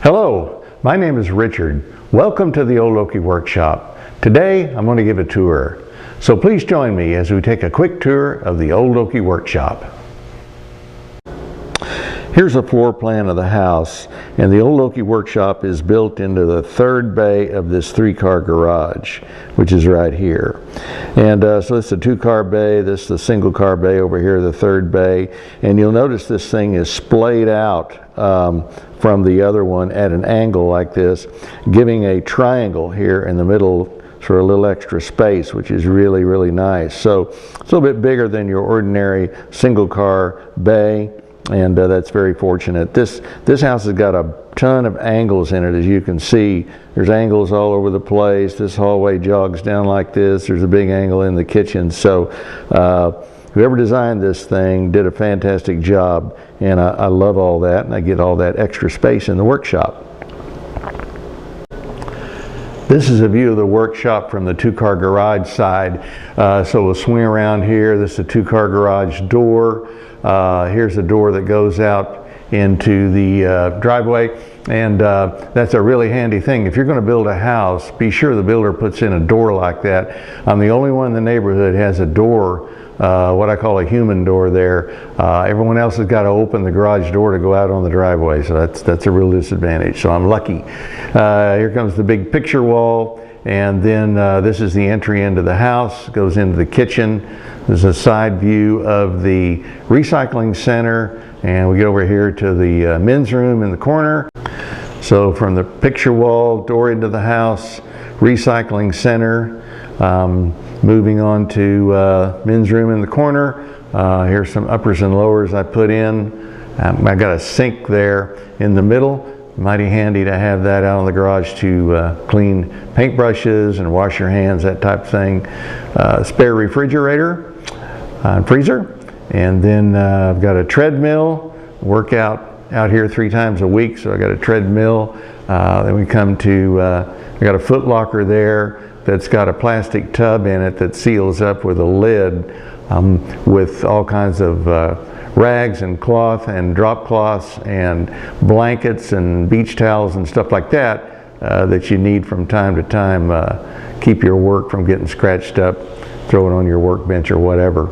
Hello, my name is Richard. Welcome to the Old Okie Workshop. Today I'm going to give a tour. So please join me as we take a quick tour of the Old Okie Workshop. Here's a floor plan of the house, and the Old Okie Workshop is built into the third bay of this 3-car garage, which is right here. And so this is a 2-car bay, this is the single car bay over here, the third bay, and you'll notice this thing is splayed out from the other one at an angle like this, giving a triangle here in the middle for a little extra space, which is really, really nice. So it's a little bit bigger than your ordinary single car bay, and that's very fortunate. This house has got a ton of angles in it, as you can see. There's angles all over the place. This hallway jogs down like this. There's a big angle in the kitchen. So whoever designed this thing did a fantastic job, and I love all that, and I get all that extra space in the workshop. This is a view of the workshop from the 2-car garage side. So we'll swing around here. This is a 2-car garage door. Here's a door that goes out into the driveway, and that's a really handy thing. If you're going to build a house, be sure the builder puts in a door like that. I'm the only one in the neighborhood that has a door, what I call a human door there. Everyone else has got to open the garage door to go out on the driveway, so that's a real disadvantage. So I'm lucky. Here comes the big picture wall, and then this is the entry into the house. It goes into the kitchen. There's a side view of the recycling center, and we get over here to the men's room in the corner. So from the picture wall, door into the house, recycling center, moving on to men's room in the corner. Here's some uppers and lowers I put in. I got a sink there in the middle. Mighty handy to have that out in the garage to clean paintbrushes and wash your hands, that type of thing. Spare refrigerator and freezer. And then I've got a treadmill, work out here 3 times a week, so I got a treadmill. Then we come to, I got a foot locker there that's got a plastic tub in it that seals up with a lid with all kinds of rags and cloth and drop cloths and blankets and beach towels and stuff like that that you need from time to time. Keep your work from getting scratched up, throw it on your workbench or whatever.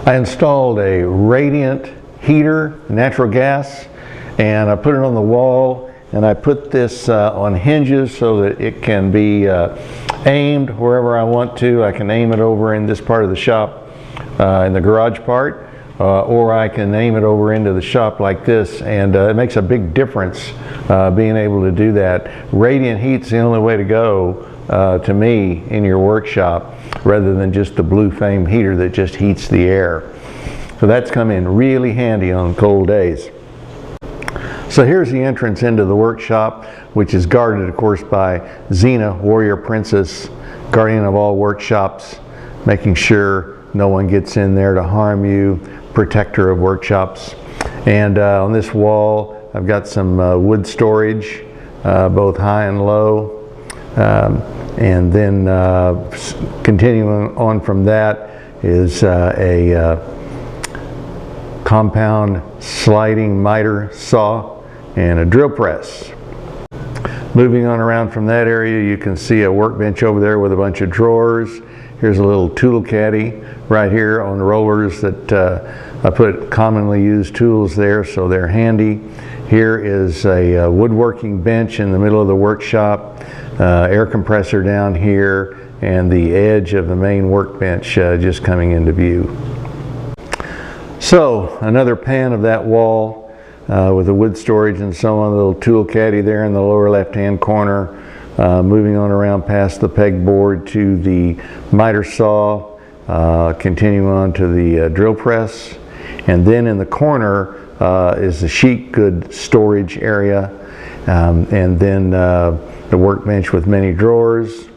I installed a radiant heater, natural gas, and I put it on the wall, and I put this on hinges so that it can be aimed wherever I want to. I can aim it over in this part of the shop, in the garage part, or I can aim it over into the shop like this, and it makes a big difference being able to do that. Radiant heat's the only way to go to me in your workshop, rather than just the blue flame heater that just heats the air. So that's come in really handy on cold days. So here's the entrance into the workshop, which is guarded, of course, by Xena, Warrior Princess, guardian of all workshops, making sure no one gets in there to harm you, protector of workshops. And on this wall, I've got some wood storage, both high and low. And then continuing on from that is a compound sliding miter saw and a drill press. Moving on around from that area, you can see a workbench over there with a bunch of drawers. Here's a little tool caddy right here on rollers that I put commonly used tools there, so they're handy. Here is a woodworking bench in the middle of the workshop, air compressor down here, and the edge of the main workbench just coming into view. So another pan of that wall with the wood storage and so on, a little tool caddy there in the lower left hand corner. Moving on around past the pegboard to the miter saw, continuing on to the drill press, and then in the corner is the sheet good storage area, and then the workbench with many drawers.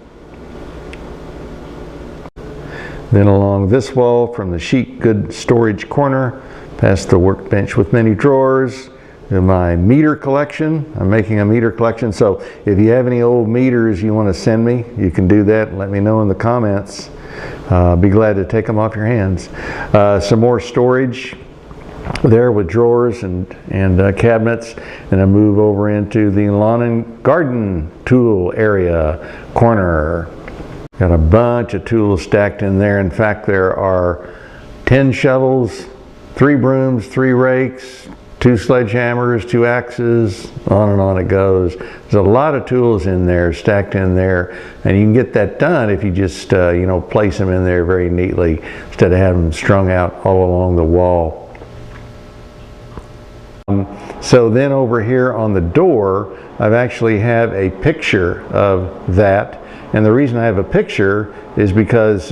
Then along this wall from the sheet good storage corner, past the workbench with many drawers, my meter collection. I'm making a meter collection, so if you have any old meters you want to send me, you can do that and let me know in the comments. Be glad to take them off your hands. Some more storage there with drawers and cabinets, and I move over into the lawn and garden tool area corner. Got a bunch of tools stacked in there. In fact, there are 10 shovels, 3 brooms, 3 rakes, 2 sledgehammers, 2 axes, on it goes. There's a lot of tools in there, stacked in there, and you can get that done if you just you know, place them in there very neatly instead of having them strung out all along the wall. So then over here on the door, I've actually have a picture of that, and the reason I have a picture is because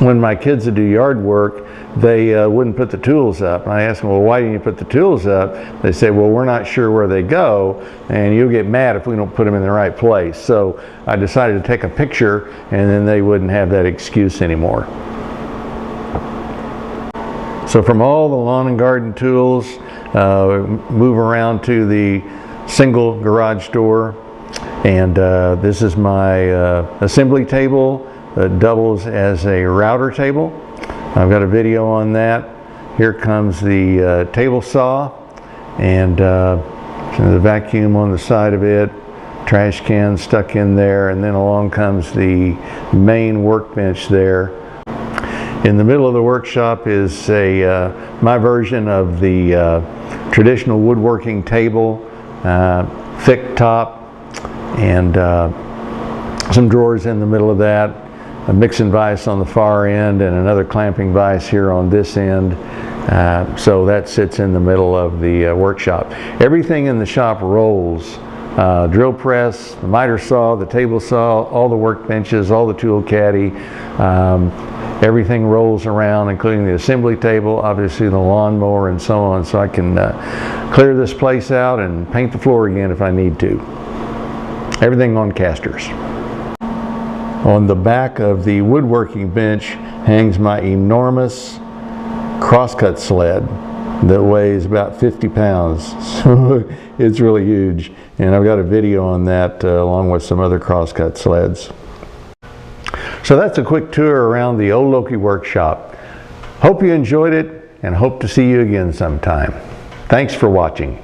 when my kids would do yard work, they wouldn't put the tools up. And I asked them, well, why didn't you put the tools up? They say, well, we're not sure where they go, and you'll get mad if we don't put them in the right place. So I decided to take a picture, and then they wouldn't have that excuse anymore. So from all the lawn and garden tools, move around to the single garage door, and this is my assembly table that doubles as a router table. I've got a video on that. Here comes the table saw, and the vacuum on the side of it, trash can stuck in there, and then along comes the main workbench there. In the middle of the workshop is my version of the traditional woodworking table, thick top, and some drawers in the middle of that, a mixing vise on the far end, and another clamping vise here on this end. So that sits in the middle of the workshop. Everything in the shop rolls. Drill press, the miter saw, the table saw, all the workbenches, all the tool caddy. Everything rolls around, including the assembly table, obviously the lawnmower, and so on, so I can clear this place out and paint the floor again if I need to. Everything on casters. On the back of the woodworking bench hangs my enormous Crosscut sled that weighs about 50 pounds. So it's really huge, and I've got a video on that along with some other Crosscut sleds. So that's a quick tour around the Old Okie Workshop. Hope you enjoyed it, and hope to see you again sometime. Thanks for watching.